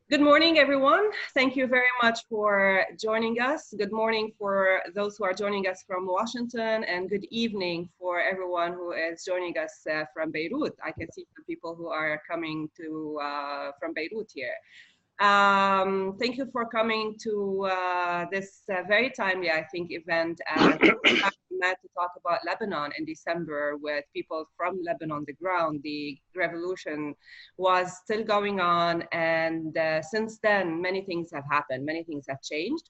Good morning, everyone. Thank you very much for joining us. Good morning for those who are joining us from Washington, and good evening for everyone who is joining us from Beirut. I can see some people who are coming to from Beirut here. Thank you for coming to this very timely, I think, event. We met to talk about Lebanon in December with people from Lebanon on the ground. The revolution was still going on, and since then, many things have happened. Many things have changed.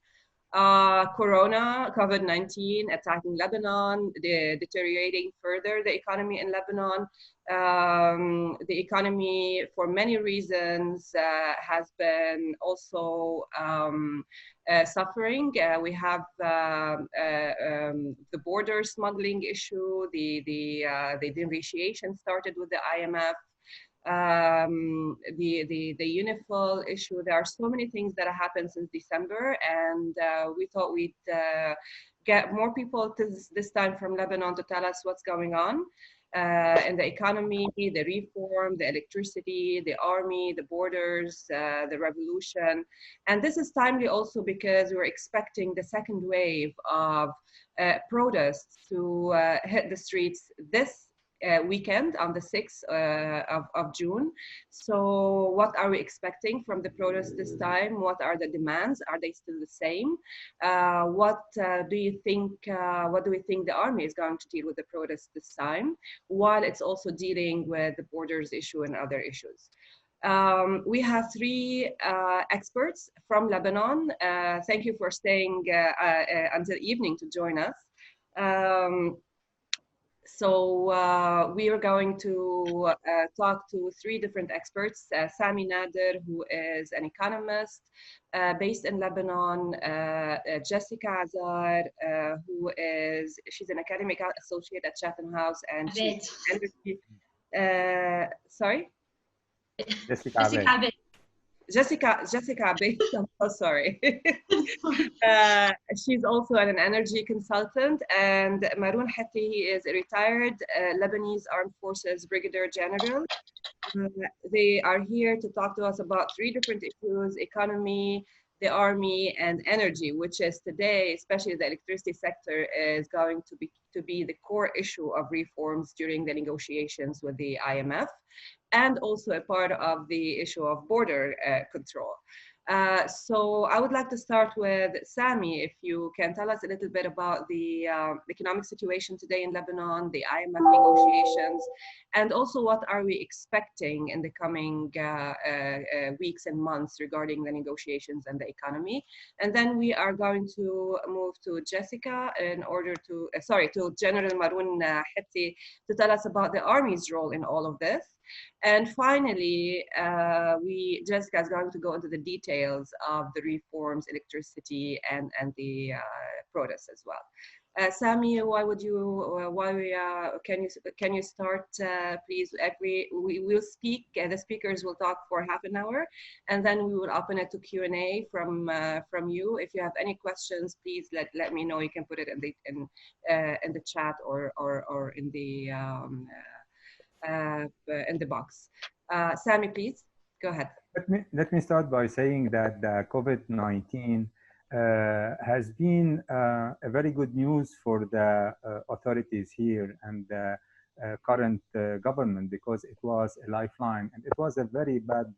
Corona, COVID-19 attacking Lebanon, deteriorating further the economy in Lebanon. The economy, for many reasons, has been also suffering. We have the border smuggling issue, the depreciation started with the IMF. The UNIFIL issue. There are so many things that have happened since December, and we thought we'd get more people this time from Lebanon to tell us what's going on in the economy, the reform, the electricity, the army, the borders, the revolution. And this is timely also because we're expecting the second wave of protests to hit the streets this weekend on the 6th of June. So what are we expecting from the protests this time? What are the demands? Are they still the same? What do we think the army is going to deal with the protests this time, while it's also dealing with the borders issue and other issues? We have three experts from Lebanon. Thank you for staying until evening to join us. So we are going to talk to three different experts. Sami Nader, who is an economist based in Lebanon. Jessica Azar, she's an academic associate at Chatham House, and she's sorry? Jessica Abed, I'm so sorry. She's also an energy consultant, and Maroun Hitti is a retired Lebanese Armed Forces Brigadier General. They are here to talk to us about three different issues: economy, the army, and energy, which is today, especially the electricity sector, is going to be the core issue of reforms during the negotiations with the IMF, and also a part of the issue of border control. So I would like to start with Sami, if you can tell us a little bit about the economic situation today in Lebanon, the IMF negotiations, and also what are we expecting in the coming weeks and months regarding the negotiations and the economy. And then we are going to move to Jessica in order to, to General Maroun Hitti to tell us about the army's role in all of this. And finally, Jessica is going to go into the details of the reforms, electricity, and the protests as well. Sami, can you start, please? We will speak. The speakers will talk for half an hour, and then we will open it to Q&A from you. If you have any questions, please let me know. You can put it in the chat or in the box. Sami, please go ahead. Let me start by saying that the COVID-19 has been a very good news for the authorities here and the current government, because it was a lifeline, and it was a very bad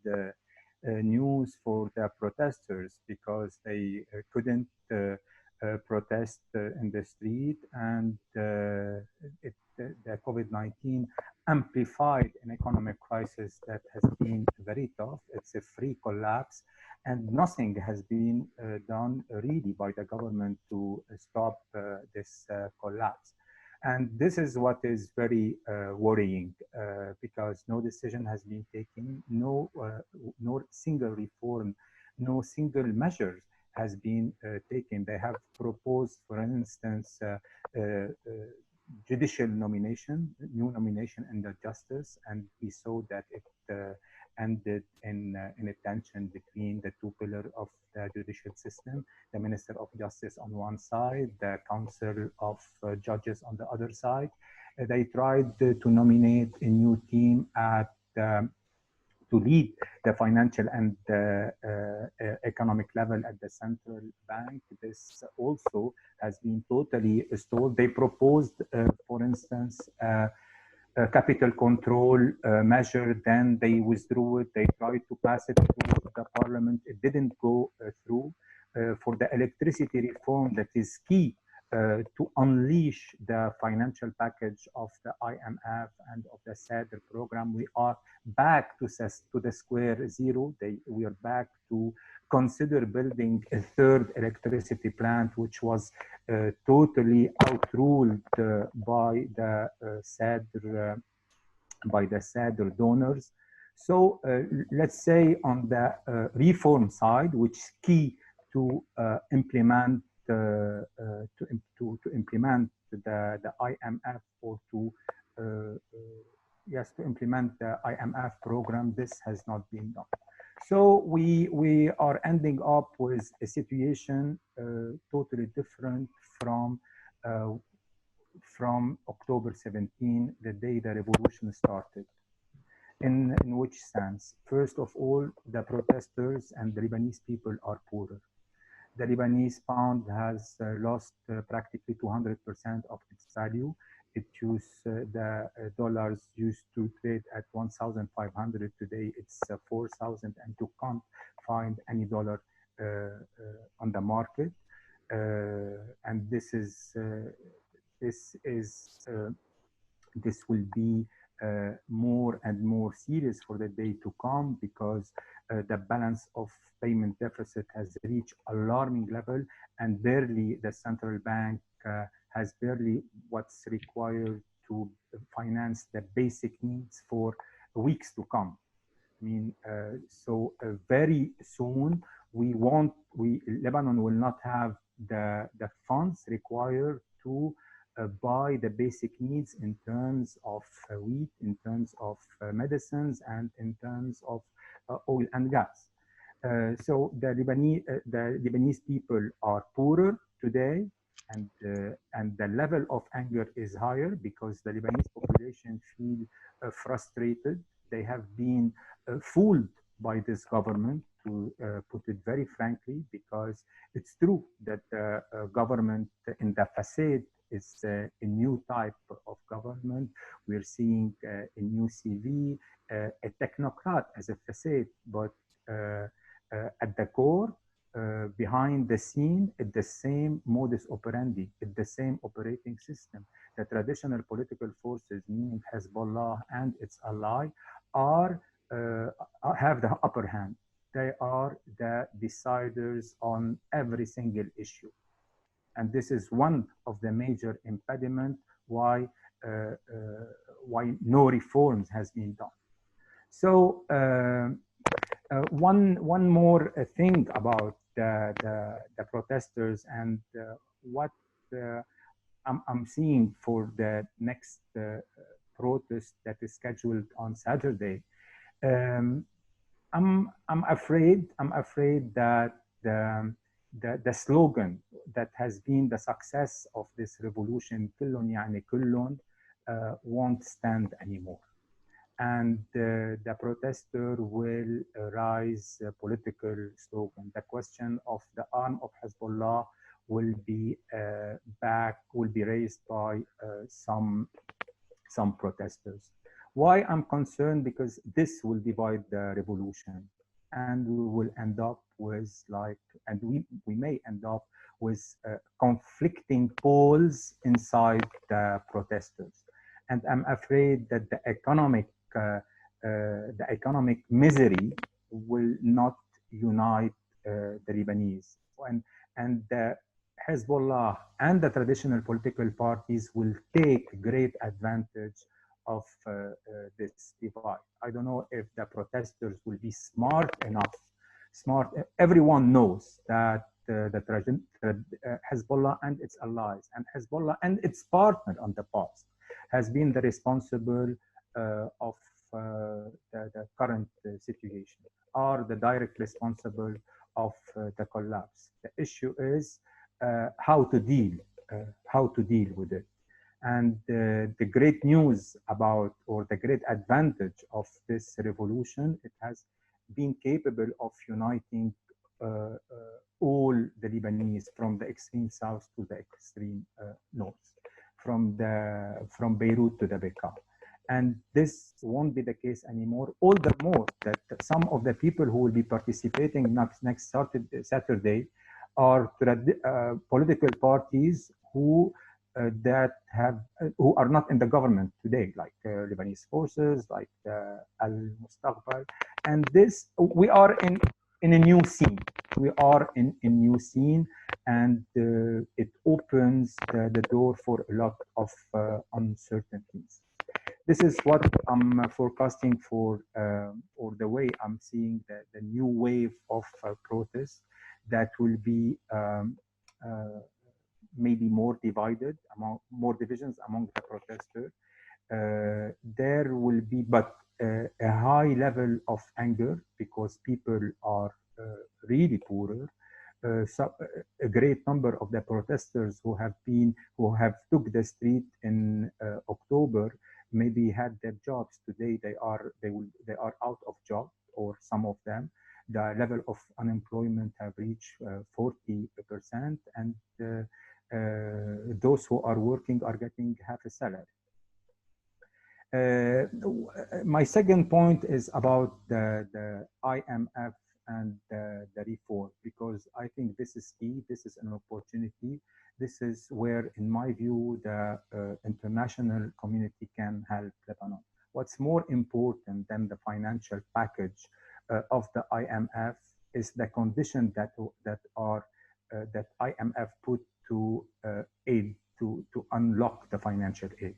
news for the protesters, because they couldn't protest in the street, and the COVID-19 amplified an economic crisis that has been very tough. It's a free collapse, and nothing has been done really by the government to stop this collapse. And this is what is very worrying, because no decision has been taken, no single reform, no single measure has been taken. They have proposed, for instance, judicial nomination, new nomination in the justice, and we saw that it ended in a tension between the two pillars of the judicial system, the Minister of Justice on one side, the Council of Judges on the other side. They tried to nominate a new team at to lead the financial and economic level at the central bank. This also has been totally stalled. They proposed, for instance, a capital control measure, then they withdrew it. They tried to pass it through the parliament. It didn't go through. For the electricity reform that is key to unleash the financial package of the IMF and of the SADR program, we are back to the square zero. We are back to consider building a third electricity plant, which was totally outruled by the SADR donors. So let's say on the reform side, which is key to implement implement the IMF, or to implement the IMF program, this has not been done. So we are ending up with a situation totally different from October 17, the day the revolution started. In which sense? First of all, the protesters and the Lebanese people are poorer. The Lebanese pound has lost practically 200% of its value. The dollars used to trade at 1,500. Today it's 4,000, and you can't find any dollar on the market. And this will be more and more serious for the day to come, because the balance of payment deficit has reached alarming level, and barely the central bank has barely what's required to finance the basic needs for weeks to come. I mean, so very soon Lebanon will not have the funds required to buy the basic needs in terms of wheat, in terms of medicines, and in terms of oil and gas. So the Lebanese people are poorer today, and the level of anger is higher because the Lebanese population feel frustrated. They have been fooled by this government, to put it very frankly, because it's true that the government in the facade is a new type of government. We're seeing a new CV, a technocrat as a facade, but at the core, behind the scene, it's the same modus operandi, it's the same operating system. The traditional political forces, meaning Hezbollah and its ally, have the upper hand. They are the deciders on every single issue. And this is one of the major impediments why no reforms has been done. So one more thing about the protesters and what I'm seeing for the next protest that is scheduled on Saturday. I'm afraid that the slogan that has been the success of this revolution, كلٌ يعني كلٌ, won't stand anymore. And the protester will rise a political slogan. The question of the arm of Hezbollah will be raised by some protesters. Why I'm concerned? Because this will divide the revolution, and we will end up with we may end up with conflicting poles inside the protesters. And I'm afraid that the economic misery will not unite the Lebanese, and the Hezbollah and the traditional political parties will take great advantage of this divide. I don't know if the protesters will be smart enough. Everyone knows that Hezbollah and its allies, and Hezbollah and its partner on the past, has been the responsible of the current situation, are the direct responsible of the collapse. The issue is how to deal with it. And the great news about, or the great advantage of this revolution, it has been capable of uniting all the Lebanese from the extreme south to the extreme north, from Beirut to the Bekaa. And this won't be the case anymore, all the more that some of the people who will be participating next Saturday are political parties who who are not in the government today, like Lebanese forces, like Al Mustaqbal. And this, we are in a new scene. We are in a new scene, and it opens the door for a lot of uncertainties. This is what I'm forecasting for, or the way I'm seeing the new wave of protests that will be maybe more divided, more divisions among the protesters. There will be, but a high level of anger because people are really poorer. So a great number of the protesters who have took the street in October maybe had their jobs. Today they are out of job, or some of them. The level of unemployment have reached 40%, and those who are working are getting half a salary. My second point is about the IMF and the reform, because I think this is key. This is an opportunity. This is where, in my view, the international community can help Lebanon. What's more important than the financial package of the IMF is the condition that IMF put to aid to unlock the financial aid.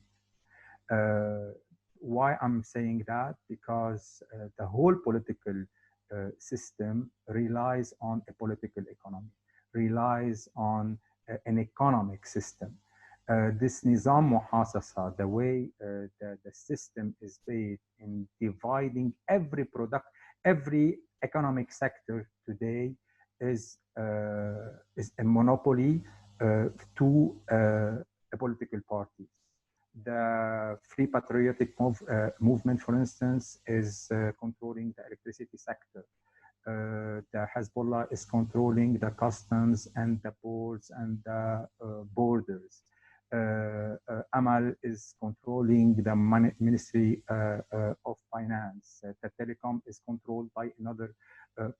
Why I'm saying that? Because the whole political system relies on a political economy, relies on an economic system. This nizam muhasasa, the way the system is based in dividing every economic sector today is a monopoly to a political party. The Free Patriotic Movement, for instance, is controlling the electricity sector. The Hezbollah is controlling the customs and the ports and the borders. Amal is controlling the Ministry of Finance. The telecom is controlled by another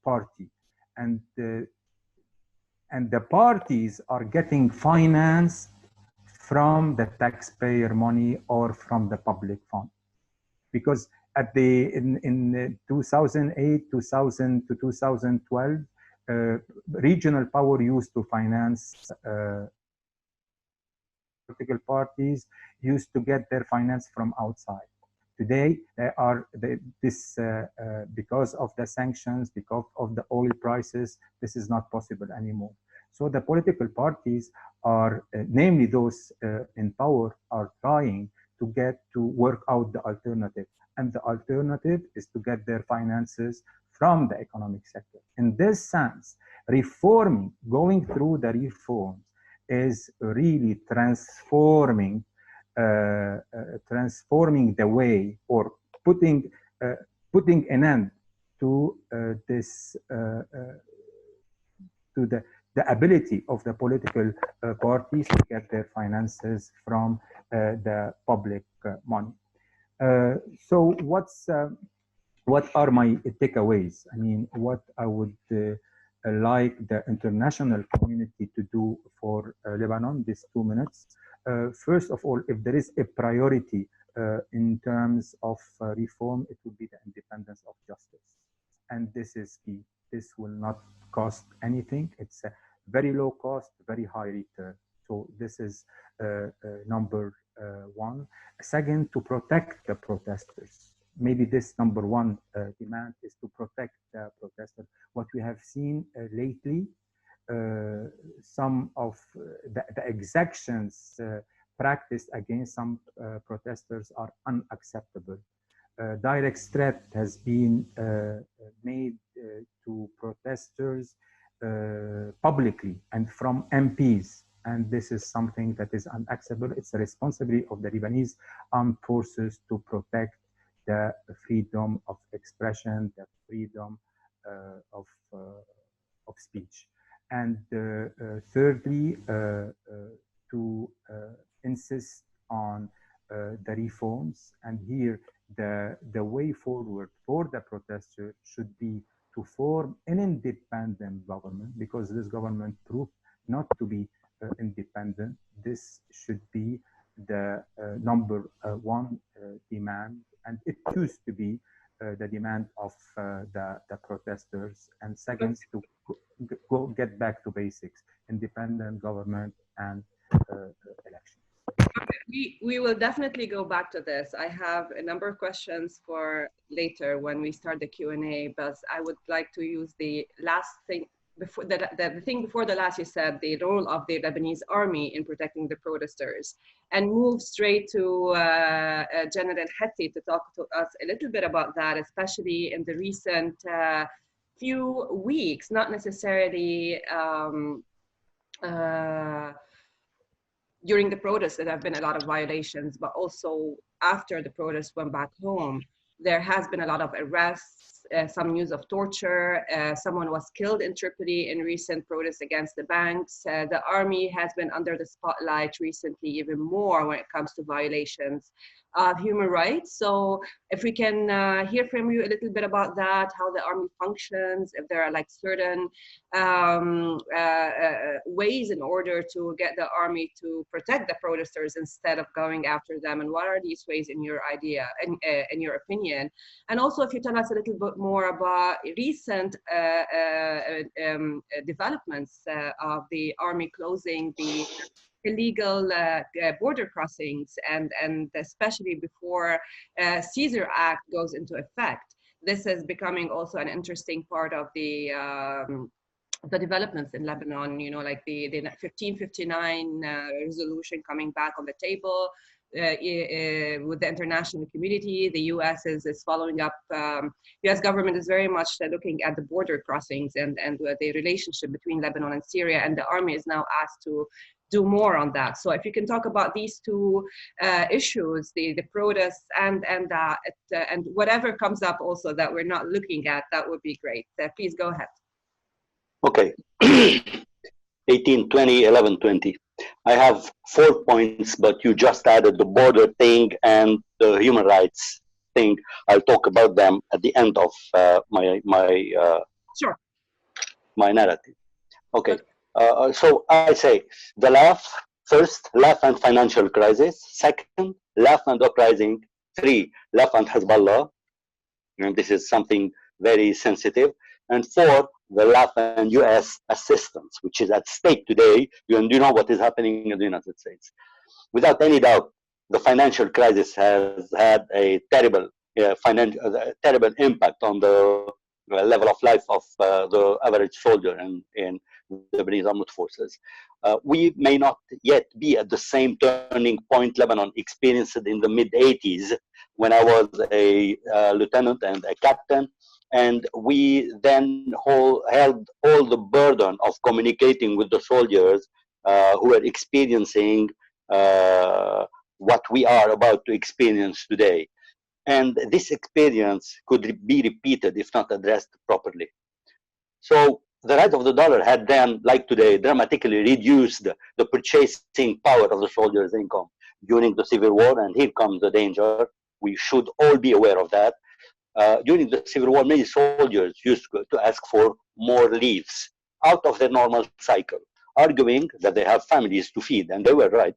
party. And the parties are getting finance from the taxpayer money or from the public fund, because in 2008, 2000 to 2012, regional power used to finance political parties, used to get their finance from outside. Today, because of the sanctions, because of the oil prices, this is not possible anymore. So the political parties are, namely those in power, are trying to work out the alternative. And the alternative is to get their finances from the economic sector. In this sense, going through the reforms is really transforming the way, or putting an end to this to the ability of the political parties to get their finances from the public money. So what are my takeaways? I mean, what I would like the international community to do for Lebanon, these 2 minutes. First of all, if there is a priority in terms of reform, it would be the independence of justice. And this is key. This will not cost anything. It's a very low cost, very high return. So this is number one. Second, to protect the protesters. Maybe this number one demand is to protect the protesters. What we have seen lately, some of the exactions practiced against some protesters are unacceptable. Direct threat has been made to protesters publicly and from MPs. and this is something that is unacceptable. It's the responsibility of the Lebanese Armed Forces to protect the freedom of expression, the freedom of speech. And thirdly, to insist on the reforms. And here, the way forward for the protesters should be to form an independent government, because this government proved not to be independent. This should be the number one demand, and it used to be the demand of the protesters. And second, to get back to basics, independent government and elections. We will definitely go back to this. I have a number of questions for later when we start the Q&A, but I would like to use the last thing before the thing before the last. You said the role of the Lebanese army in protecting the protesters, and move straight to General Hitti to talk to us a little bit about that, especially in the recent few weeks, not necessarily during the protests. There have been a lot of violations, but also after the protests went back home, there has been a lot of arrests, some news of torture. Someone was killed in Tripoli in recent protests against the banks. The army has been under the spotlight recently, even more when it comes to violations of human rights. So if we can hear from you a little bit about that, how the army functions, if there are like certain ways in order to get the army to protect the protesters instead of going after them, and what are these ways in your idea, in your opinion? And also if you tell us a little bit more about recent developments of the army closing the illegal border crossings, and especially before Caesar Act goes into effect. This is becoming also an interesting part of the developments in Lebanon, you know, like the 1559 resolution coming back on the table with the international community. The US is following up. US government is very much looking at the border crossings and the relationship between Lebanon and Syria, and the army is now asked to do more on that. So if you can talk about these two issues, the protests and whatever comes up also that we're not looking at, that would be great. Please go ahead. Okay. 18, 20, 11, 20. I have 4 points, but you just added the border thing and the human rights thing. I'll talk about them at the end of Sure. my narrative. Okay. So I say the laugh, first, laugh and financial crisis. Second, laugh and uprising. 3, laugh and Hezbollah. And this is something very sensitive. And 4, the laugh and US assistance, which is at stake today. You know what is happening in the United States. Without any doubt, the financial crisis has had a terrible impact on the level of life of the average soldier in the Lebanese Armed Forces. We may not yet be at the same turning point Lebanon experienced in the mid-80s when I was a lieutenant and a captain, and we then held all the burden of communicating with the soldiers who were experiencing what we are about to experience today. And this experience could be repeated if not addressed properly. So the rise of the dollar had then, like today, dramatically reduced the purchasing power of the soldiers' income during the Civil War, and here comes the danger. We should all be aware of that. During the Civil War, many soldiers used to ask for more leaves out of their normal cycle, arguing that they have families to feed, and they were right,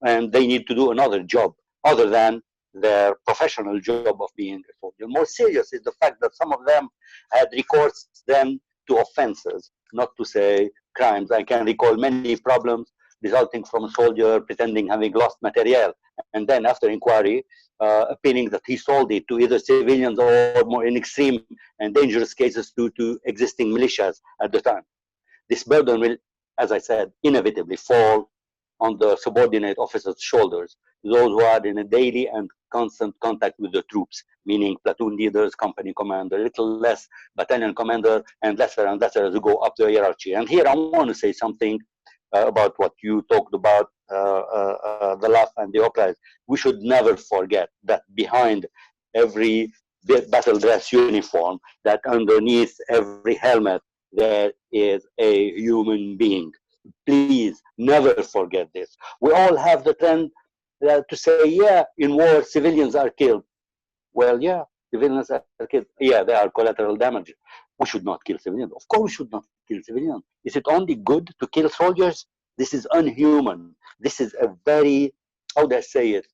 and they need to do another job other than their professional job of being a soldier. More serious is the fact that some of them had recourse then to offenses, not to say crimes. I can recall many problems resulting from a soldier pretending having lost material, and then after inquiry, appearing that he sold it to either civilians or, more in extreme and dangerous cases, to existing militias at the time. This burden will, as I said, inevitably fall on the subordinate officers' shoulders, those who are in a daily and constant contact with the troops, meaning platoon leaders, company commander, a little less battalion commander, and lesser as you go up the hierarchy. And here I want to say something about what you talked about, the left and the uprising. We should never forget that behind every battle dress uniform, that underneath every helmet, there is a human being. Please never forget this. We all have the trend to say, yeah, in war, civilians are killed. Well, yeah, civilians are killed. Yeah, they are collateral damage. We should not kill civilians. Of course, we should not kill civilians. Is it only good to kill soldiers? This is unhuman. This is a very, how do I say it?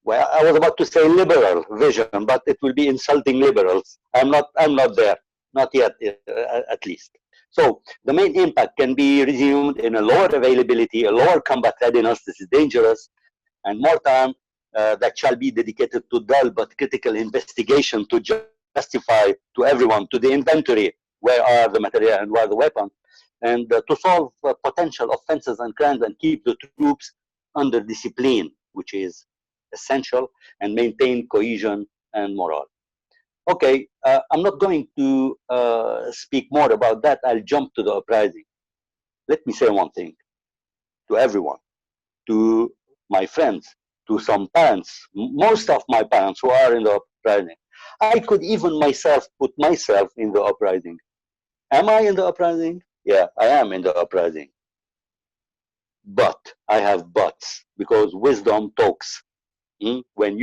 Well, I was about to say liberal vision, but it will be insulting liberals. I'm not there, not yet, at least. So the main impact can be resumed in a lower availability, a lower combat readiness. This is dangerous, and more time that shall be dedicated to dull but critical investigation to justify to everyone, to the inventory, where are the material and where are the weapons, and to solve potential offenses and crimes and keep the troops under discipline, which is essential, and maintain cohesion and morale. Okay, I'm not going to speak more about that. I'll jump to the uprising. Let me say one thing to everyone, to my friends, to some parents, most of my parents who are in the uprising. I could even myself put myself in the uprising. Am I in the uprising? Yeah, I am in the uprising. But I have buts, because wisdom talks. When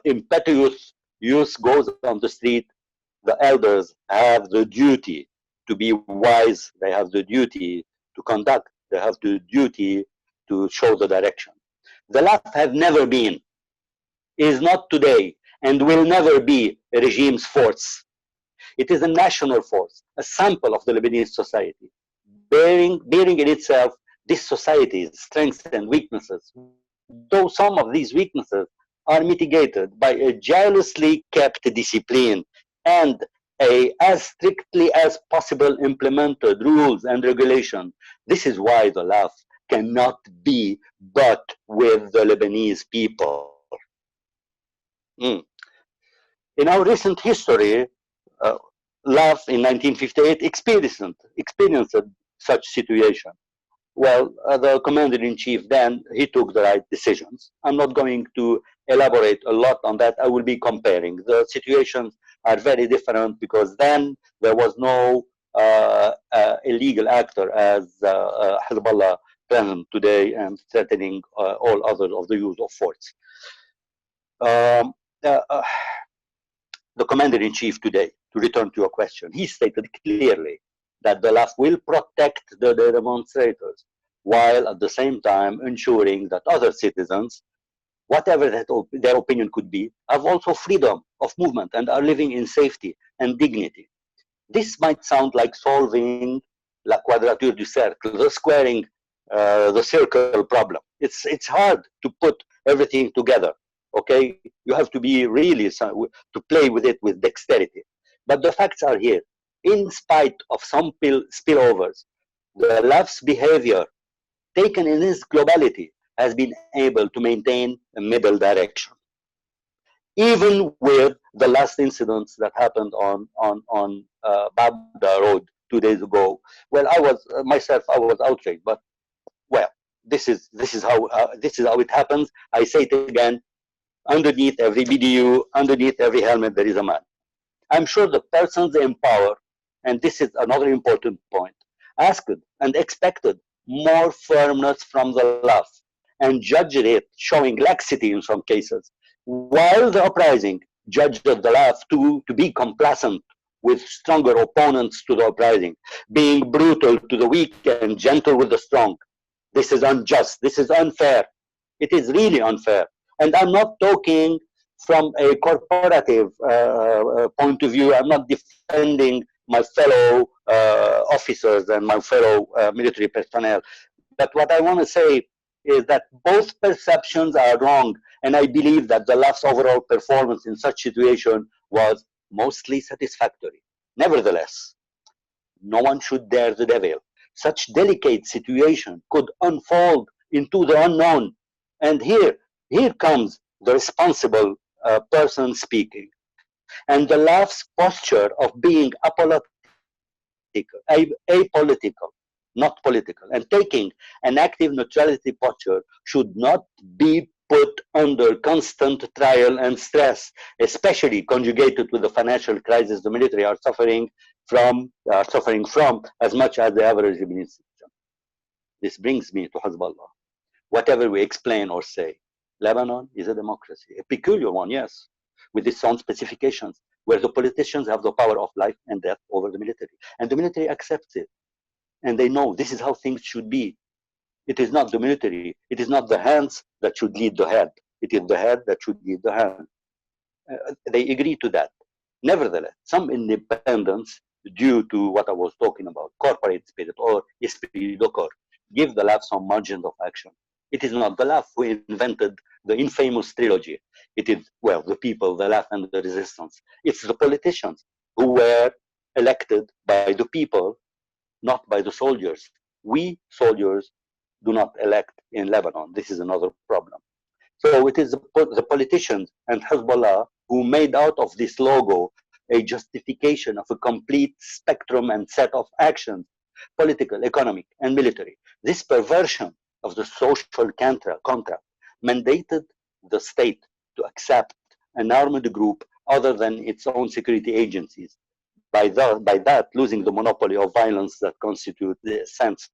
impetuous youth goes on the street, the elders have the duty to be wise. They have the duty to conduct. They have the duty to show the direction. The left have never been, is not today, and will never be a regime's force. It is a national force, a sample of the Lebanese society, bearing in itself this society's strengths and weaknesses, though some of these weaknesses are mitigated by a jealously kept discipline and as strictly as possible implemented rules and regulation. This is why the left cannot be but with the Lebanese people. In our recent history, left in 1958 experienced such situation. Well, the commander-in-chief then, he took the right decisions. I'm not going to elaborate a lot on that. I will be comparing. The situations are very different because then there was no illegal actor as Hezbollah present today and threatening all others of the use of force. The commander-in-chief today, to return to your question, he stated clearly that the left will protect the demonstrators, while at the same time ensuring that other citizens, whatever their opinion could be, have also freedom of movement and are living in safety and dignity. This might sound like solving la quadrature du cercle, the squaring the circle problem. It's hard to put everything together. Okay, you have to be really to play with it with dexterity. But the facts are here. In spite of some spillovers, the left's behavior, taken in its globality, has been able to maintain a middle direction. Even with the last incidents that happened on Babda Road 2 days ago, well, I was outraged. But well, this is how it happens. I say it again. Underneath every BDU, underneath every helmet, there is a man. I'm sure the persons in power, and this is another important point, asked and expected more firmness from the left and judged it showing laxity in some cases, while the uprising judged the left to be complacent with stronger opponents to the uprising, being brutal to the weak and gentle with the strong. This is unjust. This is unfair. It is really unfair. And I'm not talking from a corporative point of view. I'm not defending my fellow officers and my fellow military personnel. But what I want to say is that both perceptions are wrong. And I believe that the left's overall performance in such situation was mostly satisfactory. Nevertheless, no one should dare the devil. Such delicate situation could unfold into the unknown. And here comes the responsible person speaking. And the left's posture of being apologetic apolitical, not political. And taking an active neutrality posture should not be put under constant trial and stress, especially conjugated with the financial crisis the military are suffering from as much as the average Lebanese citizen. This brings me to Hezbollah. Whatever we explain or say, Lebanon is a democracy, a peculiar one, yes, with its own specifications, where the politicians have the power of life and death over the military. And the military accepts it. And they know this is how things should be. It is not the military. It is not the hands that should lead the head. It is the head that should lead the hand. They agree to that. Nevertheless, some independence, due to what I was talking about, corporate spirit or esprit de corps, give the left some margin of action. It is not the left who invented the infamous trilogy. It is, well, the people, the left, and the resistance. It's the politicians who were elected by the people, not by the soldiers. We soldiers do not elect in Lebanon. This is another problem. So it is the politicians and Hezbollah who made out of this logo a justification of a complete spectrum and set of actions, political, economic, and military. This perversion of the social contract mandated the state to accept an armed group other than its own security agencies, by that losing the monopoly of violence that constitutes the sense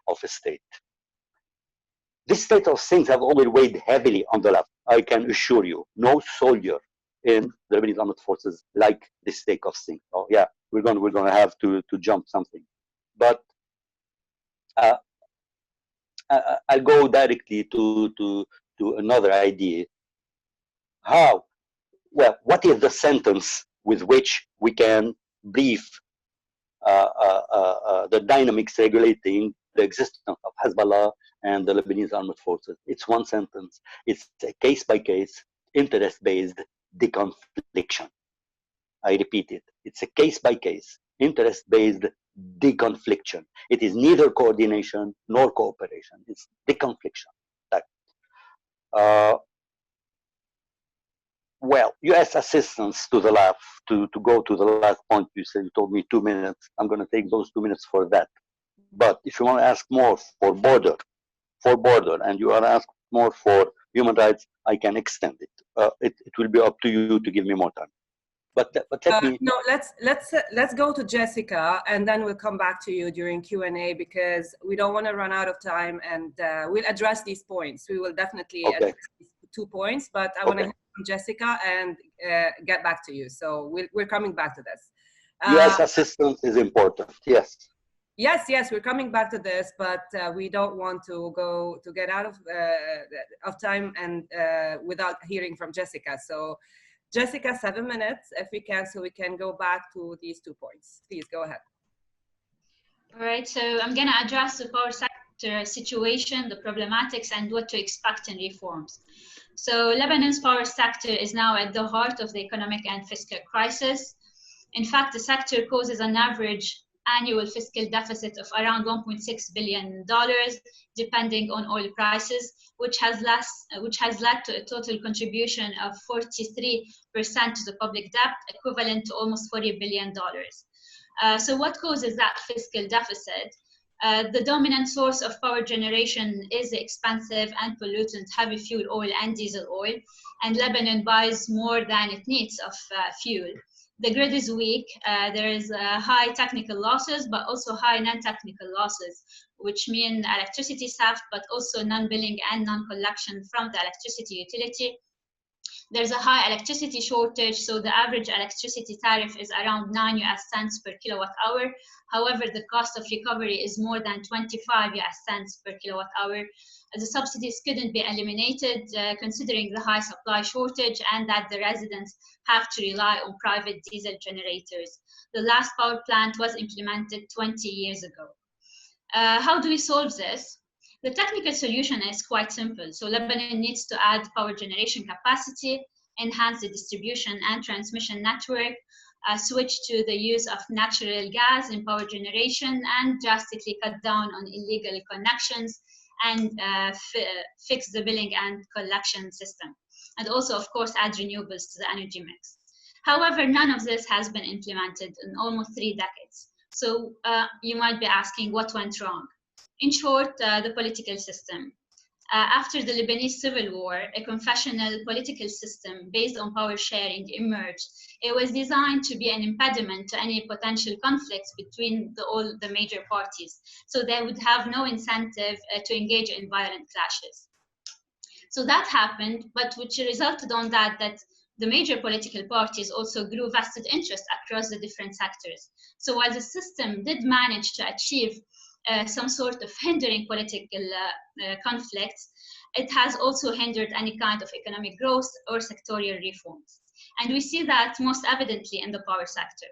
of a state. This state of things have always weighed heavily on the left. I can assure you, no soldier in the Lebanese Armed Forces like this state of things. Oh yeah, we're going to have to jump something, but I'll go directly to another idea. How? Well, what is the sentence with which we can brief the dynamics regulating the existence of Hezbollah and the Lebanese Armed Forces? It's one sentence. It's a case-by-case, interest-based deconfliction. I repeat it. It's a case-by-case, interest-based deconfliction. It is neither coordination nor cooperation. It's deconfliction. Well, U.S. assistance to the left, to go to the last point you said, you told me 2 minutes. I'm going to take those 2 minutes for that. But if you want to ask more for border, and you want to ask more for human rights, I can extend it. It will be up to you to give me more time. But let me. No, let's go to Jessica, and then we'll come back to you during Q&A, because we don't want to run out of time, and we'll address these points. We will definitely address these 2 points, but I want to hear from Jessica and get back to you. So we're coming back to this. U.S. assistance is important. Yes. Yes, we're coming back to this, but we don't want to get out of time and without hearing from Jessica. So Jessica, 7 minutes if we can, so we can go back to these 2 points. Please go ahead. All right, so I'm going to address the power sector situation, the problematics, and what to expect in reforms. So Lebanon's power sector is now at the heart of the economic and fiscal crisis. In fact, the sector causes an average annual fiscal deficit of around $1.6 billion, depending on oil prices, which has led to a total contribution of 43% to the public debt, equivalent to almost $40 billion. So what causes that fiscal deficit? The dominant source of power generation is the expensive and pollutant heavy fuel oil and diesel oil, and Lebanon buys more than it needs of fuel. The grid is weak. There is high technical losses, but also high non-technical losses, which mean electricity theft, but also non-billing and non-collection from the electricity utility. There's a high electricity shortage, so the average electricity tariff is around 9 US cents per kilowatt hour. However, the cost of recovery is more than 25 US cents per kilowatt hour. The subsidies couldn't be eliminated considering the high supply shortage and that the residents have to rely on private diesel generators. The last power plant was implemented 20 years ago. How do we solve this? The technical solution is quite simple. So Lebanon needs to add power generation capacity, enhance the distribution and transmission network, switch to the use of natural gas in power generation, and drastically cut down on illegal connections, and fix the billing and collection system. And also, of course, add renewables to the energy mix. However, none of this has been implemented in almost 3 decades. So you might be asking what went wrong. In short, the political system. After the Lebanese civil war, a confessional political system based on power sharing emerged. It was designed to be an impediment to any potential conflicts between all the major parties. So they would have no incentive to engage in violent clashes. So that happened, but which resulted on that the major political parties also grew vested interest across the different sectors. So while the system did manage to achieve some sort of hindering political conflicts, it has also hindered any kind of economic growth or sectorial reforms. And we see that most evidently in the power sector.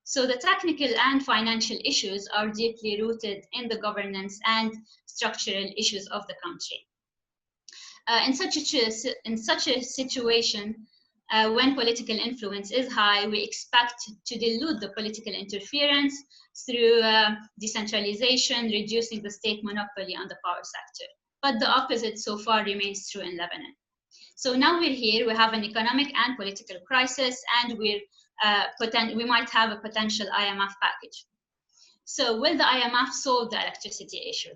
So the technical and financial issues are deeply rooted in the governance and structural issues of the country. In such a situation, when political influence is high, we expect to dilute the political interference through decentralization, reducing the state monopoly on the power sector. But the opposite so far remains true in Lebanon. So now we're here, we have an economic and political crisis, and we might have a potential IMF package. So will the IMF solve the electricity issue?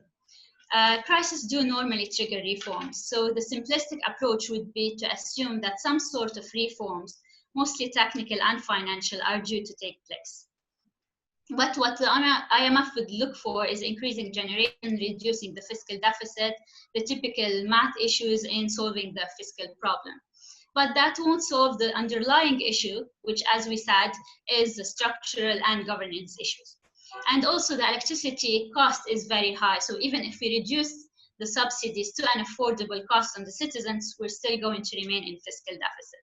Crises do normally trigger reforms. So the simplistic approach would be to assume that some sort of reforms, mostly technical and financial, are due to take place. But what the IMF would look for is increasing generation, reducing the fiscal deficit, the typical math issues in solving the fiscal problem. But that won't solve the underlying issue, which, as we said, is the structural and governance issues. And also the electricity cost is very high. So even if we reduce the subsidies to an affordable cost on the citizens, we're still going to remain in fiscal deficit.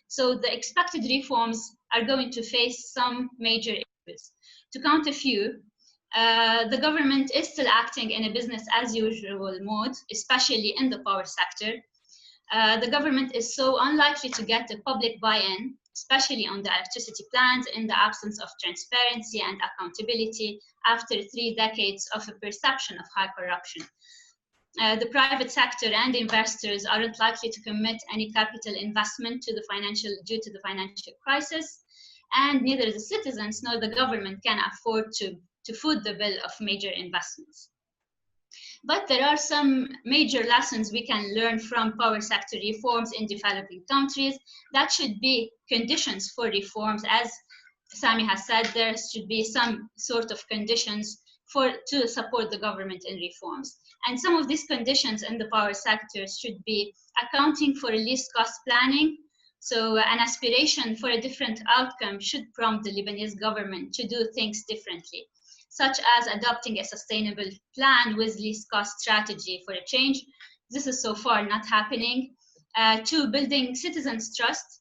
So the expected reforms are going to face some major issues. To count a few, the government is still acting in a business as usual mode, especially in the power sector. The government is so unlikely to get the public buy-in, especially on the electricity plans, in the absence of transparency and accountability after 3 decades of a perception of high corruption. The private sector and investors aren't likely to commit any capital investment due to the financial crisis, and neither the citizens nor the government can afford to foot the bill of major investments. But there are some major lessons we can learn from power sector reforms in developing countries that should be conditions for reforms. As Sami has said, there should be some sort of conditions to support the government in reforms. And some of these conditions in the power sector should be accounting for least cost planning. So an aspiration for a different outcome should prompt the Lebanese government to do things differently, such as adopting a sustainable plan with least cost strategy for a change. This is so far not happening. 2, building citizens' trust.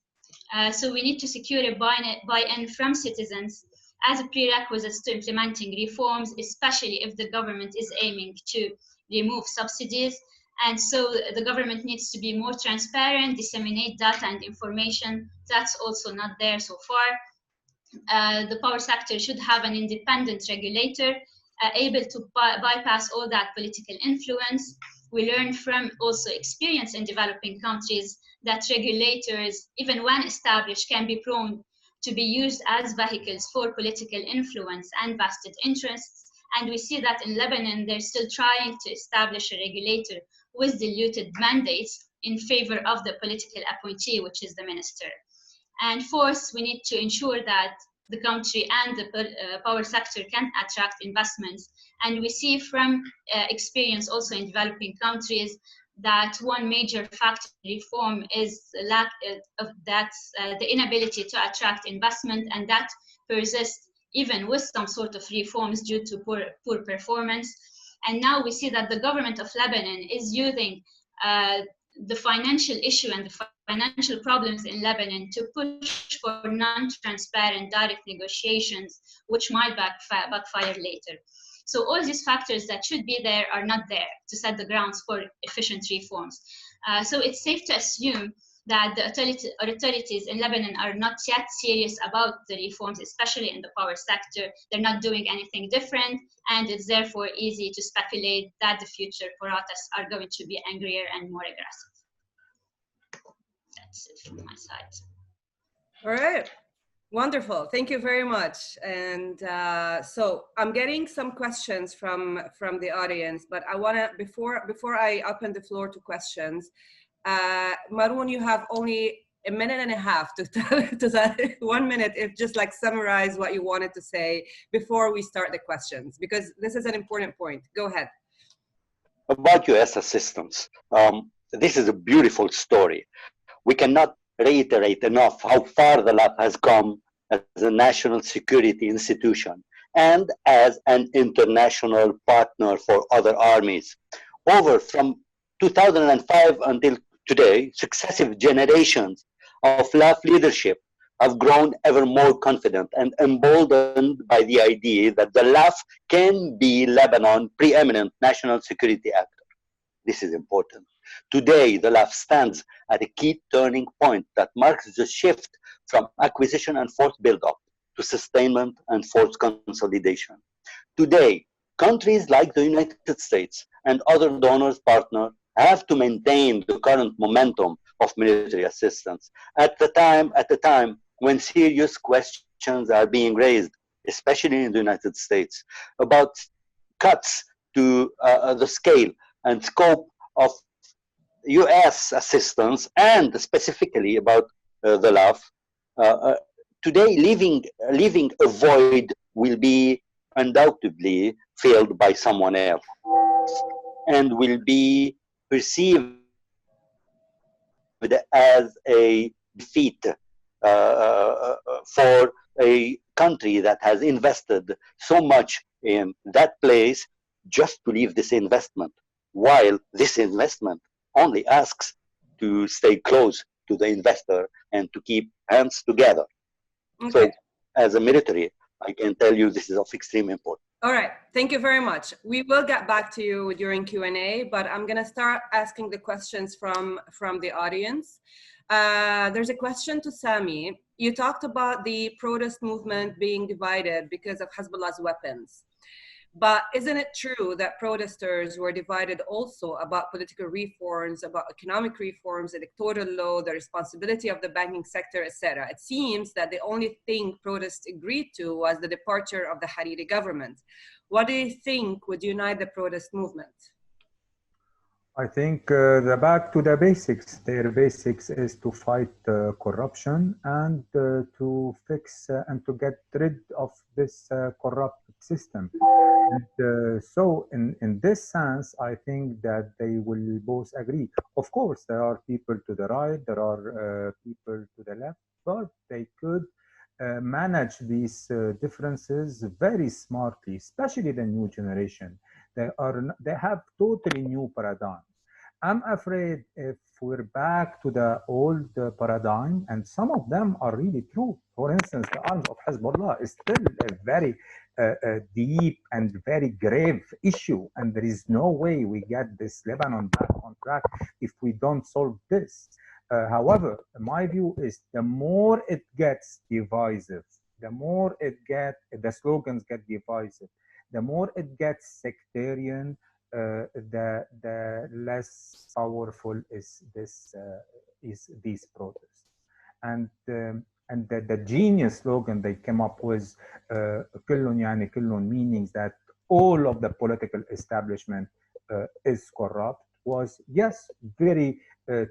So we need to secure a buy-in from citizens as a prerequisite to implementing reforms, especially if the government is aiming to remove subsidies. And so the government needs to be more transparent, disseminate data and information. That's also not there so far. The power sector should have an independent regulator able to bypass all that political influence. We learn from also experience in developing countries that regulators, even when established, can be prone to be used as vehicles for political influence and vested interests. And we see that in Lebanon, they're still trying to establish a regulator with diluted mandates in favor of the political appointee, which is the minister. And fourth, we need to ensure that the country and the power sector can attract investments. And we see from experience also in developing countries that one major factor in reform is the inability to attract investment, and that persists even with some sort of reforms due to poor performance. And now we see that the government of Lebanon is using the financial issue and the financial problems in Lebanon to push for non-transparent direct negotiations, which might backfire later. So all these factors that should be there are not there to set the grounds for efficient reforms. So it's safe to assume that the authorities in Lebanon are not yet serious about the reforms, especially in the power sector. They're not doing anything different, and it's therefore easy to speculate that the future protests are going to be angrier and more aggressive. That's it from my side. All right. Wonderful. Thank you very much. And so I'm getting some questions from the audience, but I want to, before I open the floor to questions, Maroun, you have only a minute and a half to tell 1 minute, if just like summarize what you wanted to say before we start the questions, because this is an important point. Go ahead. About US assistance, this is a beautiful story. We cannot reiterate enough how far the LAF has come as a national security institution and as an international partner for other armies. From 2005 until today, successive generations of LAF leadership have grown ever more confident and emboldened by the idea that the LAF can be Lebanon's preeminent national security actor. This is important. Today, the LAF stands at a key turning point that marks the shift from acquisition and force buildup to sustainment and force consolidation. Today, countries like the United States and other donors partners have to maintain the current momentum of military assistance at the time when serious questions are being raised, especially in the United States, about cuts to the scale and scope of US assistance, and specifically about the LAF. Today, leaving a void will be undoubtedly filled by someone else and will be perceived as a defeat for a country that has invested so much in that place just to leave this investment, while this investment only asks to stay close to the investor and to keep hands together. Okay. So as a military, I can tell you this is of extreme importance. All right, thank you very much. We will get back to you during Q&A, but I'm gonna start asking the questions from the audience. There's a question to Sami. You talked about the protest movement being divided because of Hezbollah's weapons. But isn't it true that protesters were divided also about political reforms, about economic reforms, electoral law, the responsibility of the banking sector, etc.? It seems that the only thing protests agreed to was the departure of the Hariri government. What do you think would unite the protest movement? I think back to the basics. Their basics is to fight corruption and to fix and to get rid of this corrupt system. And, so in this sense, I think that they will both agree. Of course, there are people to the right, there are people to the left, but they could manage these differences very smartly, especially the new generation. They have totally new paradigms. I'm afraid if we're back to the old paradigm, and some of them are really true. For instance, the arms of Hezbollah is still a very deep and very grave issue, and there is no way we get this Lebanon back on track if we don't solve this. However, my view is the more it gets divisive, the more the slogans get divisive, the more it gets sectarian, the less powerful is these protests. And the genius slogan they came up with, كلٌ يعني كلٌ, meaning that all of the political establishment is corrupt, was yes, very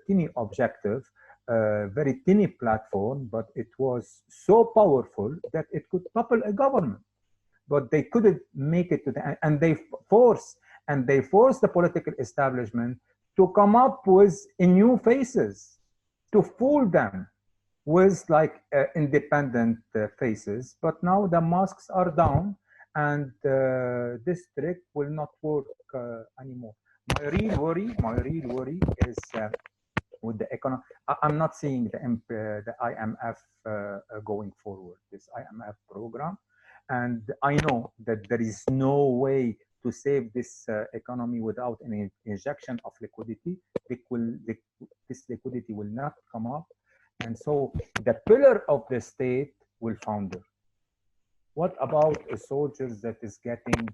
tiny objective, very tiny platform, but it was so powerful that it could topple a government. But they couldn't make it to the end, and they forced the political establishment to come up with new faces, to fool them with like independent faces. But now the masks are down, and this trick will not work anymore. My real worry is with the economy. I'm not seeing the IMF going forward, this IMF program. And I know that there is no way to save this economy without an injection of liquidity. This liquidity will not come up. And so the pillar of the state will founder. What about a soldier that is getting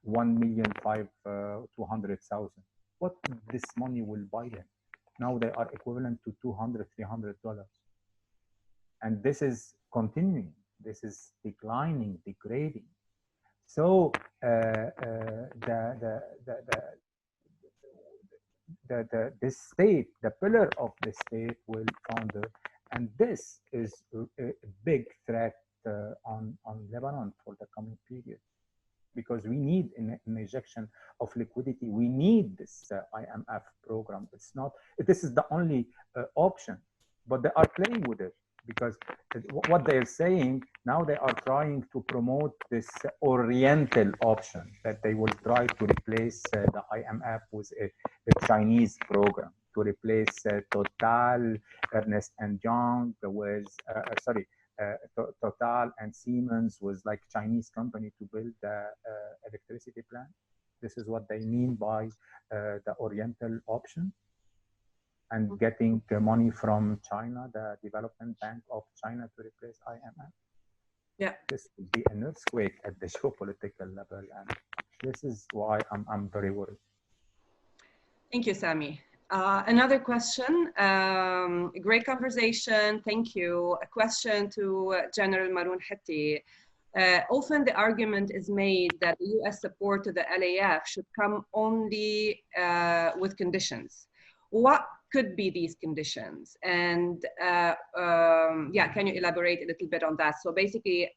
1,500,000? What this money will buy them? Now they are equivalent to $200, $300. and this is continuing. This is declining, degrading. So this state, the pillar of the state will founder, and this is a big threat on Lebanon for the coming period, because we need an injection of liquidity. We need this IMF program. It's not, this is the only option, but they are playing with it, because what they're saying now, they are trying to promote this oriental option, that they will try to replace the IMF with a Chinese program, to replace Total, Ernest and Young with, Total and Siemens was like Chinese company to build the electricity plant. This is what they mean by the oriental option, and getting money from China, the Development Bank of China, to replace IMF. Yeah, this would be an earthquake at the geopolitical level, and this is why I'm very worried. Thank you, Sami. Another question, great conversation, thank you. A question to General Maroun Hitti. Often the argument is made that the US support to the LAF should come only with conditions. What could be these conditions? And yeah, can you elaborate a little bit on that? So basically,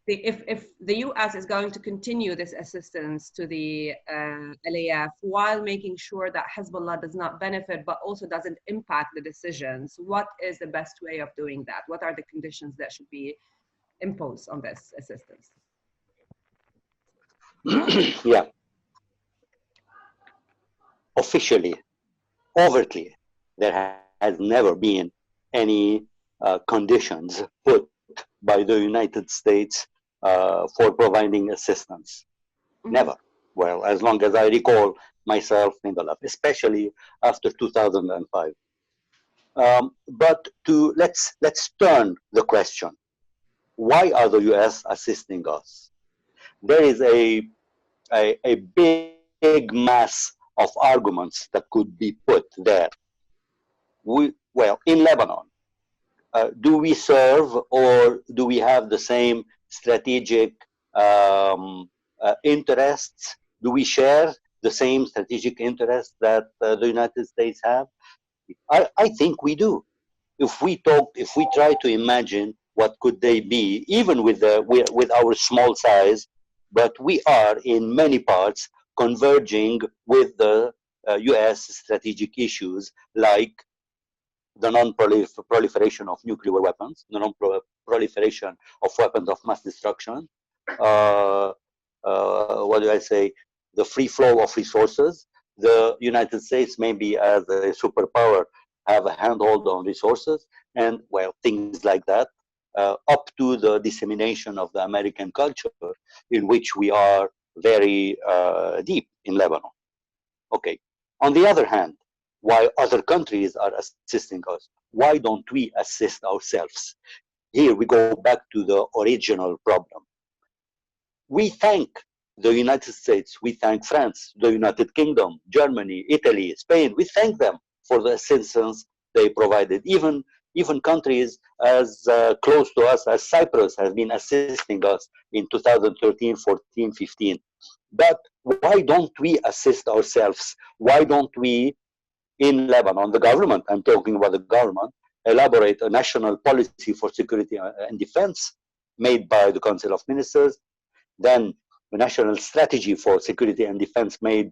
if the US is going to continue this assistance to the LAF while making sure that Hezbollah does not benefit, but also doesn't impact the decisions, what is the best way of doing that? What are the conditions that should be imposed on this assistance? Yeah. Officially, overtly, there has never been any conditions put by the United States for providing assistance. Mm-hmm. Never. Well, as long as I recall myself in the lab, especially after 2005. But let's turn the question. Why are the US assisting us? There is a big mass of arguments that could be put there. Well, in Lebanon, do we serve, or do we have the same strategic interests? Do we share the same strategic interests that the United States have? I think we do. If we try to imagine what could they be, even with our small size, but we are in many parts converging with the US strategic issues, like the non-proliferation of nuclear weapons, the non-proliferation of weapons of mass destruction, what do I say, the free flow of resources. The United States, maybe as a superpower, have a handhold on resources, and well, things like that, up to the dissemination of the American culture, in which we are very deep in Lebanon. Okay. On the other hand, while other countries are assisting us, why don't we assist ourselves? Here we go back to the original problem. We thank the United States, we thank France, the United Kingdom, Germany, Italy, Spain. We thank them for the assistance they provided. Even countries as close to us as Cyprus has been assisting us in 2013, 14, 15. But why don't we assist ourselves? Why don't we, in Lebanon, the government, I'm talking about the government, elaborate a national policy for security and defense made by the Council of Ministers, then a national strategy for security and defense made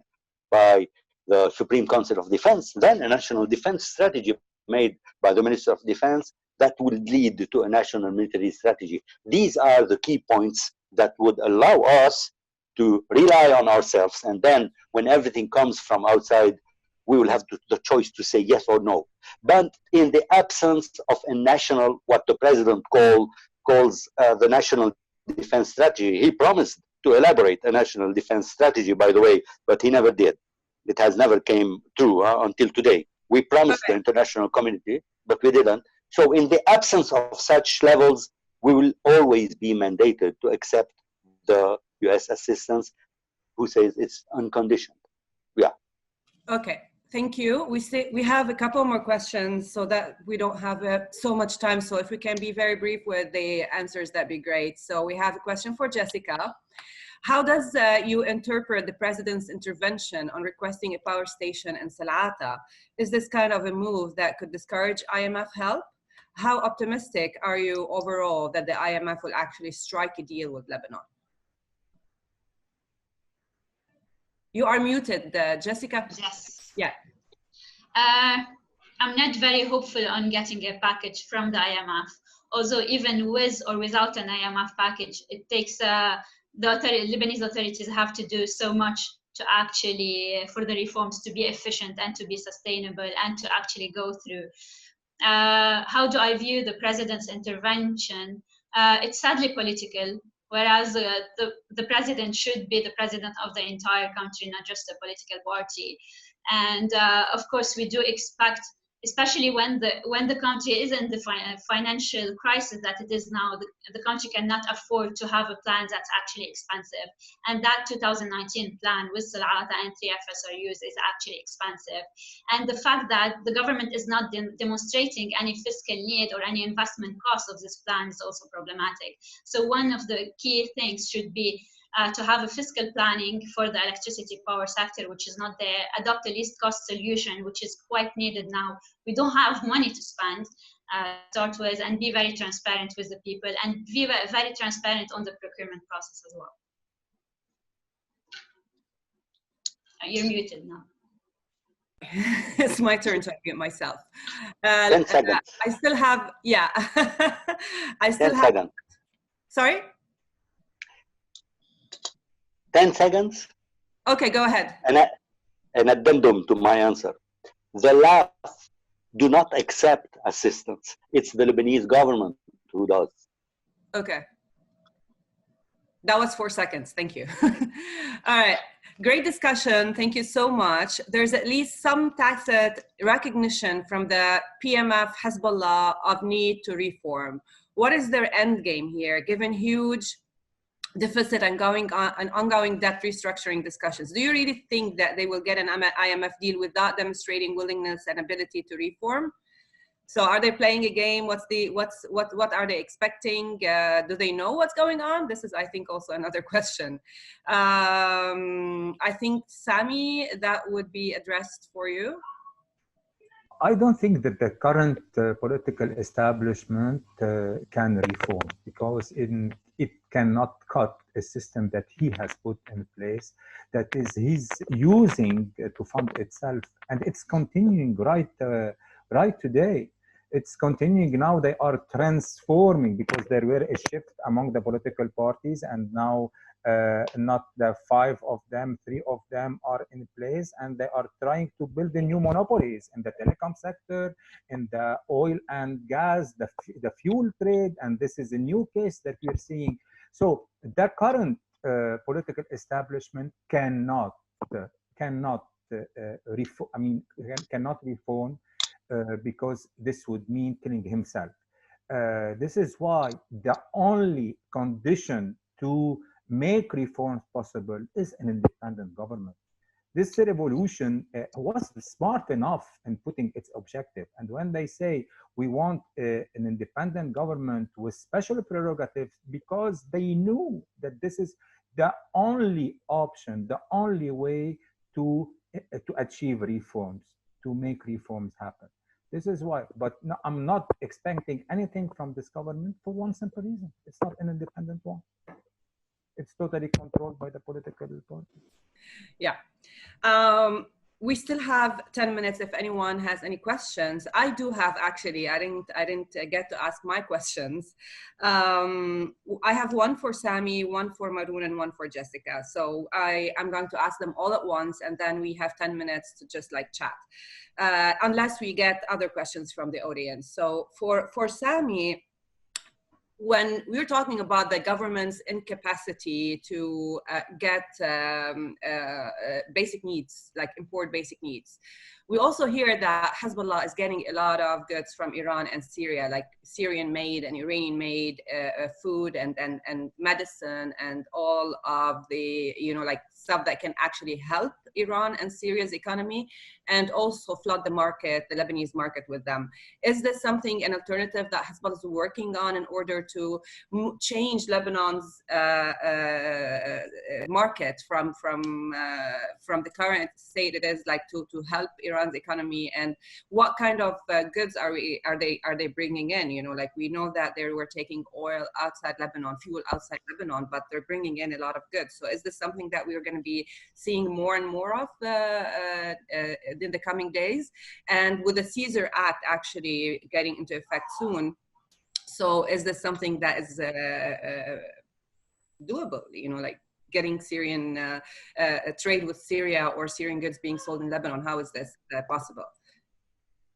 by the Supreme Council of Defense, then a national defense strategy made by the Minister of Defense that would lead to a national military strategy. These are the key points that would allow us to rely on ourselves, and then when everything comes from outside, we will have the choice to say yes or no. But in the absence of a national, what the president calls the national defense strategy, he promised to elaborate a national defense strategy, by the way, but he never did. It has never came true until today. We promised the international community, but we didn't. So in the absence of such levels, we will always be mandated to accept the US assistance, who says it's unconditioned. Yeah. Okay. Thank you. We have a couple more questions so that we don't have so much time. So if we can be very brief with the answers, that'd be great. So we have a question for Jessica. How does you interpret the president's intervention on requesting a power station in Salata? Is this kind of a move that could discourage IMF help? How optimistic are you overall that the IMF will actually strike a deal with Lebanon? You are muted, Jessica. Yes. Yeah. I'm not very hopeful on getting a package from the IMF. Although even with or without an IMF package, it takes Lebanese authorities have to do so much to actually, for the reforms to be efficient and to be sustainable and to actually go through. How do I view the president's intervention? It's sadly political, whereas the president should be the president of the entire country, not just a political party. And of course, we do expect, especially when the country is in the financial crisis that it is now, the country cannot afford to have a plan that's actually expensive. And that 2019 plan with Salata and 3 FSRUs is actually expensive. And the fact that the government is not demonstrating any fiscal need or any investment cost of this plan is also problematic. So one of the key things should be to have a fiscal planning for the electricity power sector, which is not there, adopt a least cost solution, which is quite needed now. We don't have money to spend, start with, and be very transparent with the people and be very transparent on the procurement process as well. You're muted now. It's my turn to unmute myself. 10 seconds. I still have, yeah. I still 10 have. seconds. Sorry? 10 seconds. Okay, go ahead. An addendum to my answer. The left do not accept assistance. It's the Lebanese government who does. Okay. That was 4 seconds. Thank you. All right. Great discussion. Thank you so much. There's at least some tacit recognition from the PMF Hezbollah of need to reform. What is their end game here, given huge deficit and ongoing debt restructuring discussions? Do you really think that they will get an IMF deal without demonstrating willingness and ability to reform? So are they playing a game? What are they expecting? Do they know what's going on? This is, I think, also another question. I think, Sami, that would be addressed for you. I don't think that the current political establishment can reform, because it cannot cut a system that he has put in place, that he's using to fund itself, and it's continuing right today. It's continuing now. They are transforming, because there were a shift among the political parties, and now not the 5 of them, 3 of them are in place, and they are trying to build the new monopolies in the telecom sector, in the oil and gas, the fuel trade, and this is a new case that we're seeing. So the current political establishment cannot reform, because this would mean killing himself. This is why the only condition to make reforms possible is an independent government. This revolution was smart enough in putting its objective. And when they say we want an independent government with special prerogatives, because they knew that this is the only option, the only way to achieve reforms, to make reforms happen. This is why, but no, I'm not expecting anything from this government for one simple reason. It's not an independent one. It's totally controlled by the political party. Yeah. We still have 10 minutes if anyone has any questions. I do have, actually, I didn't get to ask my questions. I have one for Sami, one for Maroun, and one for Jessica. So I'm going to ask them all at once, and then we have 10 minutes to just like chat, unless we get other questions from the audience. So for Sami, when we're talking about the government's incapacity to get basic needs, like import basic needs, we also hear that Hezbollah is getting a lot of goods from Iran and Syria, like Syrian-made and Iranian-made food and medicine and all of the, like stuff that can actually help Iran and Syria's economy, and also flood the market, the Lebanese market, with them. Is this something, an alternative that Hezbollah is working on in order to change Lebanon's market from the current state it is, like to help Iran's economy? And what kind of goods are they bringing in? Like we know that they were taking oil outside Lebanon, fuel outside Lebanon, but they're bringing in a lot of goods. So is this something that we're going to be seeing more and more of in the coming days? And with the Caesar Act actually getting into effect soon, so is this something that is doable, like getting Syrian trade with Syria or Syrian goods being sold in Lebanon? How is this possible?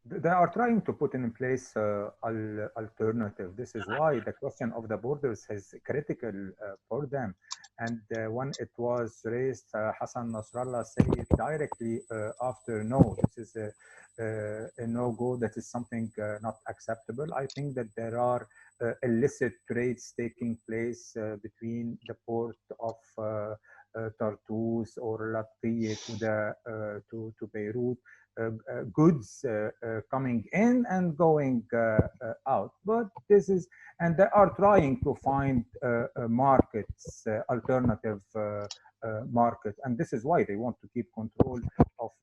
They are trying to put in place alternative. This is why the question of the borders is critical for them. And when it was raised, Hassan Nasrallah said it directly after, no, this is a no-go, that is something not acceptable. I think that there are illicit trades taking place between the port of Tartus or Latia to Beirut. Goods coming in and going out, but this is, and they are trying to find markets, alternative market, and this is why they want to keep control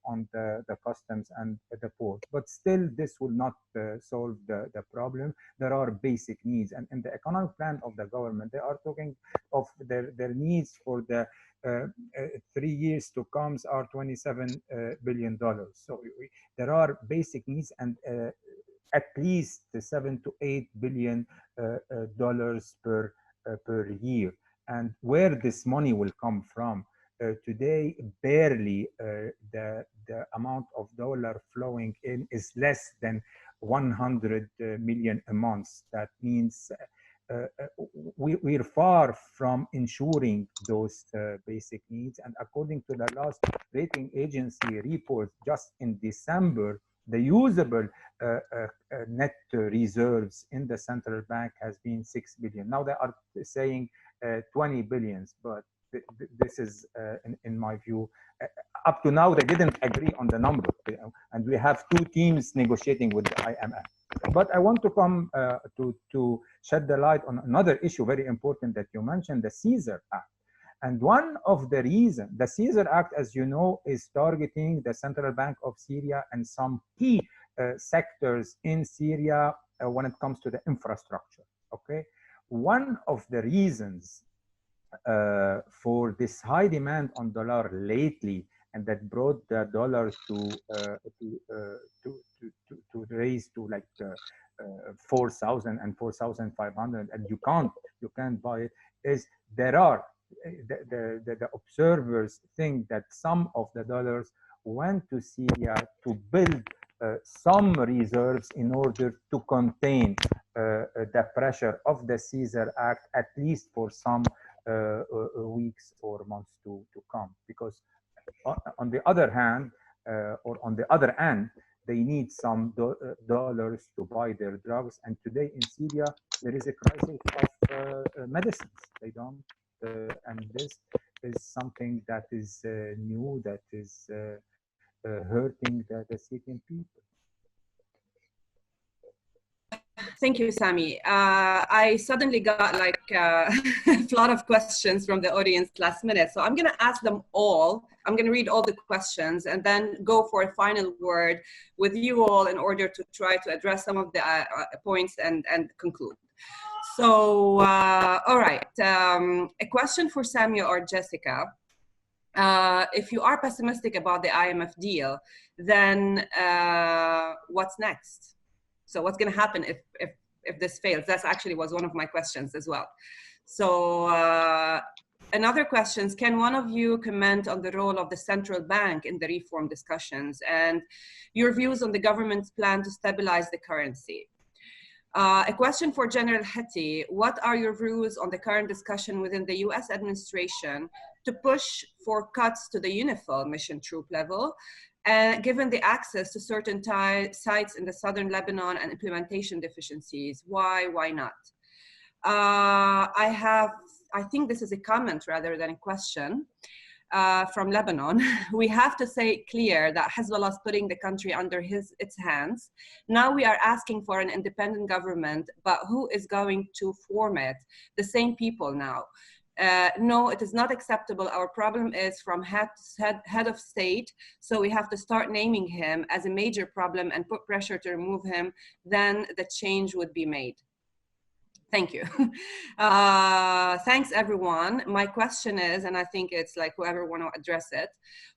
on the customs and the port. But still, this will not solve the problem. There are basic needs, and in the economic plan of the government, they are talking of their needs for the 3 years to come are $27 billion. So there are basic needs, and at least $7 to $8 billion dollars per year. And where this money will come from? Today, barely the amount of dollar flowing in is less than 100 million a month. That means we're far from ensuring those basic needs. And according to the last rating agency report, just in December, the usable net reserves in the central bank has been 6 billion. Now they are saying 20 billions, but this is, in my view, up to now, they didn't agree on the number. And we have two teams negotiating with the IMF. But I want to come to shed the light on another issue very important that you mentioned, the Caesar Act. And one of the reasons, the Caesar Act, as you know, is targeting the Central Bank of Syria and some key sectors in Syria when it comes to the infrastructure, okay? One of the reasons for this high demand on dollar lately, and that brought the dollar to raise to like 4,000 and 4,500, and you can't buy it, is there are the observers think that some of the dollars went to Syria to build some reserves in order to contain the pressure of the Caesar Act, at least for some weeks or months to come. Because on the other hand, or on the other end, they need some dollars to buy their drugs. And today in Syria, there is a crisis of medicines. They don't, and this is something that is new, that is hurting the Syrian people. Thank you, Sami. I suddenly got like a lot of questions from the audience last minute. So I'm going to ask them all. I'm going to read all the questions and then go for a final word with you all in order to try to address some of the points and conclude. So, all right. A question for Samuel or Jessica. If you are pessimistic about the IMF deal, then what's next? So what's going to happen if this fails? That's actually was one of my questions as well. So another question is, can one of you comment on the role of the central bank in the reform discussions and your views on the government's plan to stabilize the currency? A question for General Hitti. What are your views on the current discussion within the US administration to push for cuts to the UNIFIL mission troop level, given the access to certain sites in the southern Lebanon and implementation deficiencies? Why not? I think this is a comment rather than a question. From Lebanon, we have to say clear that Hezbollah is putting the country under its hands. Now we are asking for an independent government, but who is going to form it? The same people now. No, it is not acceptable. Our problem is from head of state, so we have to start naming him as a major problem and put pressure to remove him, then the change would be made. Thank you. Thanks, everyone. My question is, and I think it's like whoever want to address it,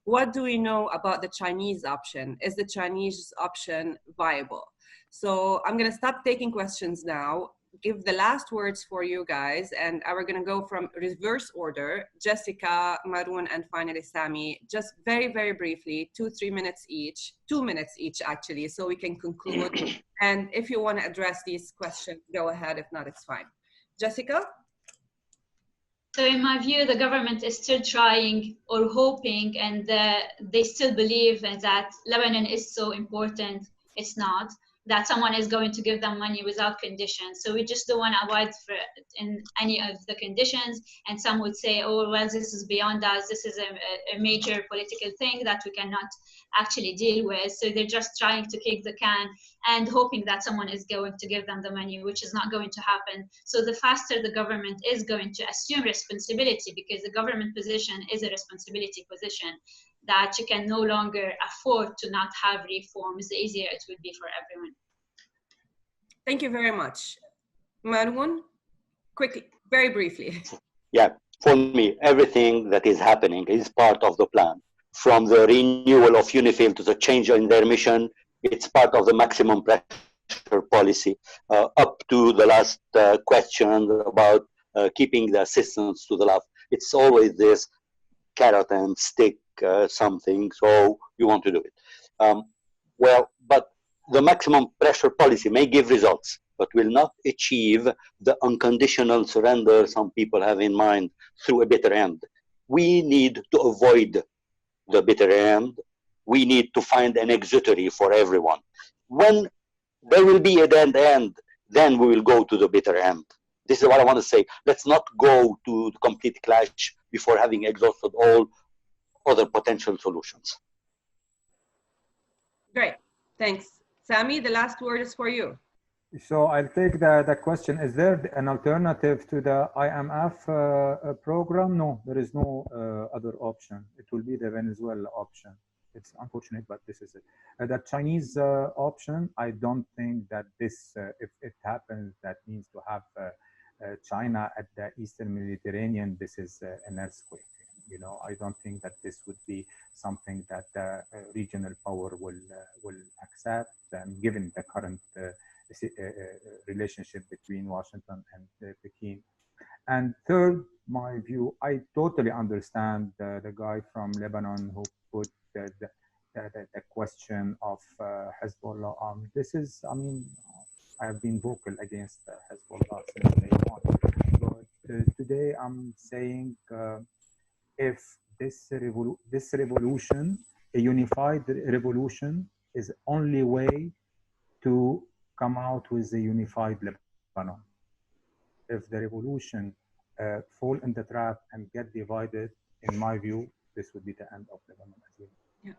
what do we know about the Chinese option? Is the Chinese option viable? So I'm going to stop taking questions now, give the last words for you guys, and we're going to go from reverse order. Jessica, Maroun, and finally Sami. Just very, very briefly, 2-3 minutes each, 2 minutes each actually, so we can conclude. And if you want to address these questions, go ahead. If not, it's fine. Jessica? So in my view, the government is still trying or hoping, and they still believe that Lebanon is so important. It's not. That someone is going to give them money without conditions. So we just don't want to abide in any of the conditions. And some would say, oh, well, this is beyond us. This is a major political thing that we cannot actually deal with. So they're just trying to kick the can and hoping that someone is going to give them the money, which is not going to happen. So the faster the government is going to assume responsibility, because the government position is a responsibility position, that you can no longer afford to not have reforms, the easier it would be for everyone. Thank you very much. Maroun, quickly, very briefly. Yeah, for me, everything that is happening is part of the plan. From the renewal of UNIFIL to the change in their mission, it's part of the maximum pressure policy, up to the last question about keeping the assistance to the left. It's always this carrot and stick something, so you want to do it. Well, but the maximum pressure policy may give results, but will not achieve the unconditional surrender some people have in mind through a bitter end. We need to avoid the bitter end. We need to find an exutory for everyone. When there will be a dead end, then we will go to the bitter end. This is what I want to say. Let's not go to the complete clash before having exhausted all other potential solutions. Great, thanks. Sami, the last word is for you. So I'll take the question. Is there an alternative to the IMF program? No, there is no other option. It will be the Venezuela option. It's unfortunate, but this is it. The Chinese option, I don't think that this, if it happens, that means to have China at the Eastern Mediterranean, this is an earthquake. You know, I don't think that this would be something that the regional power will accept, given the current relationship between Washington and Peking. And third, my view, I totally understand the guy from Lebanon who put the question of Hezbollah. This is, I mean, I've been vocal against Hezbollah since day one. But today I'm saying, if this revolution, a unified revolution, is the only way to come out with a unified Lebanon. If the revolution fall in the trap and get divided, in my view, this would be the end of Lebanon as well. Yeah.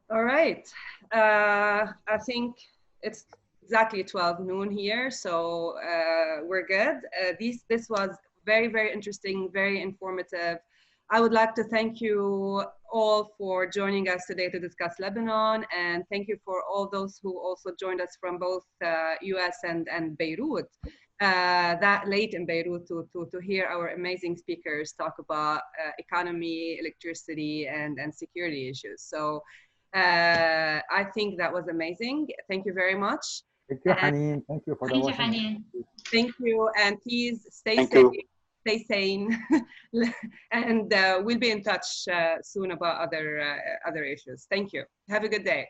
All right. I think it's exactly 12 noon here, so we're good. This was very, very interesting, very informative. I would like to thank you all for joining us today to discuss Lebanon, and thank you for all those who also joined us from both US and Beirut, that late in Beirut to hear our amazing speakers talk about economy, electricity, and security issues. So I think that was amazing. Thank you very much. Thank you, Haneen. Thank you for the watching. Thank you, and please stay safe. Stay sane, and we'll be in touch soon about other issues. Thank you. Have a good day.